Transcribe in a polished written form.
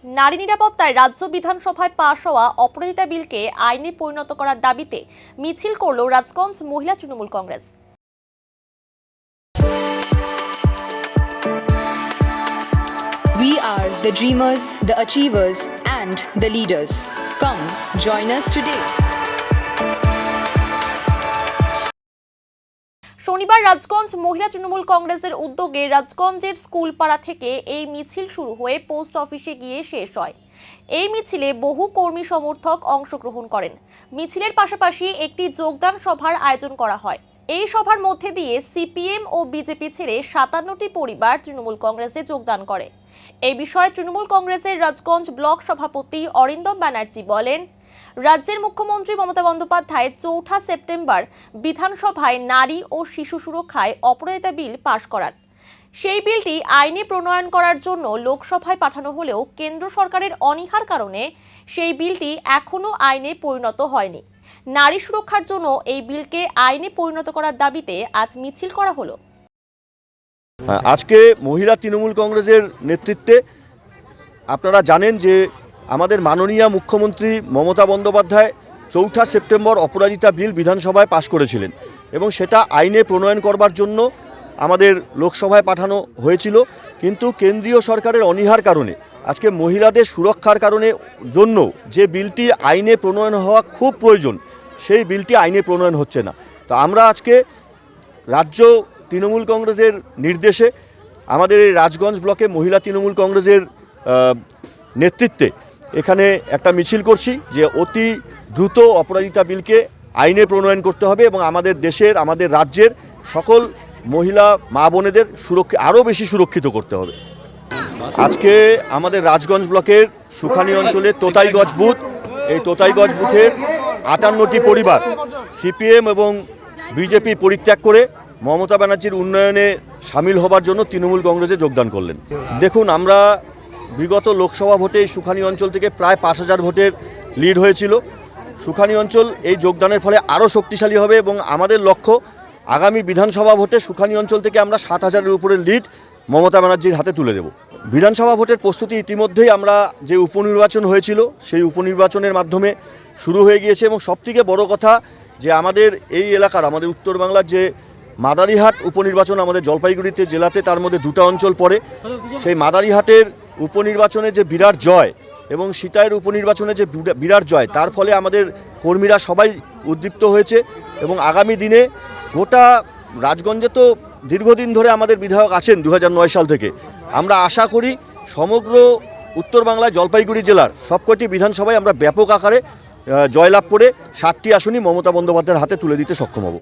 নারী নিরাপত্তায় রাজ্য বিধানসভায় পাশ হওয়া অপরাজিতা বিলকে আইনে পরিণত করার দাবিতে মিছিল করল রাজগঞ্জ মহিলা Trinamool Congress. We are the dreamers, the achievers, and the leaders. Come, join us today. শনিবার রাজগঞ্জ মহিলা তৃণমূল কংগ্রেসের উদ্যোগে রাজগঞ্জের স্কুল পাড়া থেকে এই মিছিল শুরু হয়ে পোস্ট অফিসে গিয়ে শেষ হয়। এই মিছিলে বহু কর্মী সমর্থক অংশগ্রহণ করেন। মিছিলের পাশাপাশি একটি যোগদান সভার আয়োজন করা হয়। এই সভার মধ্যে দিয়ে সিপিএম ও বিজেপি ছেড়ে 57টি পরিবার তৃণমূল কংগ্রেসে যোগদান করে। এই বিষয়ে তৃণমূল কংগ্রেসের রাজগঞ্জ ব্লক সভাপতি অরিন্দম ব্যানার্জি বলেন, রাজ্যের মুখ্যমন্ত্রী মমতা বন্দ্যোপাধ্যায় 4 সেপ্টেম্বর বিধানসভায় নারী ও শিশু সুরক্ষায় অপরাজিতা বিল পাশ করান। সেই বিলটি আইনে প্রণয়ন করার জন্য লোকসভায় পাঠানো হলেও কেন্দ্র সরকারের অনীহার কারণে সেই বিলটি এখনো আইনে পরিণত হয়নি। নারী সুরক্ষার জন্য এই বিলকে আইনে পরিণত করার দাবিতে আজ মিছিল করা হলো। আজকে মহিলা তৃণমূল কংগ্রেসের নেতৃত্বে আপনারা জানেন যে আমাদের মাননীয় মুখ্যমন্ত্রী মমতা বন্দ্যোপাধ্যায় 4 সেপ্টেম্বর অপরাজিতা বিল বিধানসভায় পাশ করেছিলেন এবং সেটা আইনে প্রণয়ন করবার জন্য আমাদের লোকসভায় পাঠানো হয়েছিল, কিন্তু কেন্দ্রীয় সরকারের অনীহার কারণে আজকে মহিলাদের সুরক্ষার কারণে জন্য যে বিলটি আইনে প্রণয়ন হওয়া খুব প্রয়োজন সেই বিলটি আইনে প্রণয়ন হচ্ছে না। তো আমরা আজকে রাজ্য তৃণমূল কংগ্রেসের নির্দেশে আমাদের এই রাজগঞ্জ ব্লকে মহিলা তৃণমূল কংগ্রেসের নেতৃত্বে এখানে একটা মিছিল করছি যে অতি দ্রুত অপরাজিতা বিলকে আইনে প্রণয়ন করতে হবে এবং আমাদের দেশের আমাদের রাজ্যের সকল মহিলা মা বোনেদের আরও বেশি সুরক্ষিত করতে হবে। আজকে আমাদের রাজগঞ্জ ব্লকের সুখানি অঞ্চলের তোতাইগঞ্জ বুথ, এই তোতাইগঞ্জ বুথের 58টি পরিবার সিপিএম এবং বিজেপি পরিত্যাগ করে মমতা ব্যানার্জির উন্নয়নে সামিল হবার জন্য তৃণমূল কংগ্রেসে যোগদান করলেন। দেখুন, আমরা বিগত লোকসভা ভোটে সুখানি অঞ্চল থেকে প্রায় 5000 ভোটের লিড হয়েছিল। সুখানি অঞ্চল এই যোগদানের ফলে আরও শক্তিশালী হবে এবং আমাদের লক্ষ্য আগামী বিধানসভা ভোটে সুখানি অঞ্চল থেকে আমরা 7000-এর উপরে লিড মমতা ব্যানার্জির হাতে তুলে দেব। বিধানসভা ভোটের প্রস্তুতি ইতিমধ্যেই আমরা যে উপনির্বাচন হয়েছিল সেই উপনির্বাচনের মাধ্যমে শুরু হয়ে গিয়েছে এবং সবথেকে বড় কথা যে আমাদের এই এলাকার আমাদের উত্তর বাংলার যে মাদারিহাট উপনির্বাচন আমাদের জলপাইগুড়িতে জেলাতে, তার মধ্যে 2টা অঞ্চল পড়ে। সেই মাদারিহাটের উপনির্বাচনে যে বিরাট জয় এবং সীতায়ের উপনির্বাচনে যে বিরাট জয়, তার ফলে আমাদের কর্মীরা সবাই উদ্দীপ্ত হয়েছে এবং আগামী দিনে গোটা রাজগঞ্জে তো দীর্ঘদিন ধরে আমাদের বিধায়ক আছেন 2009 সাল থেকে। আমরা আশা করি সমগ্র উত্তর বাংলায় জলপাইগুড়ি জেলার সবকটি বিধানসভায় আমরা ব্যাপক আকারে জয়লাভ করে 60টি আসনই মমতা বন্দ্যোপাধ্যায়ের হাতে তুলে দিতে সক্ষম হব।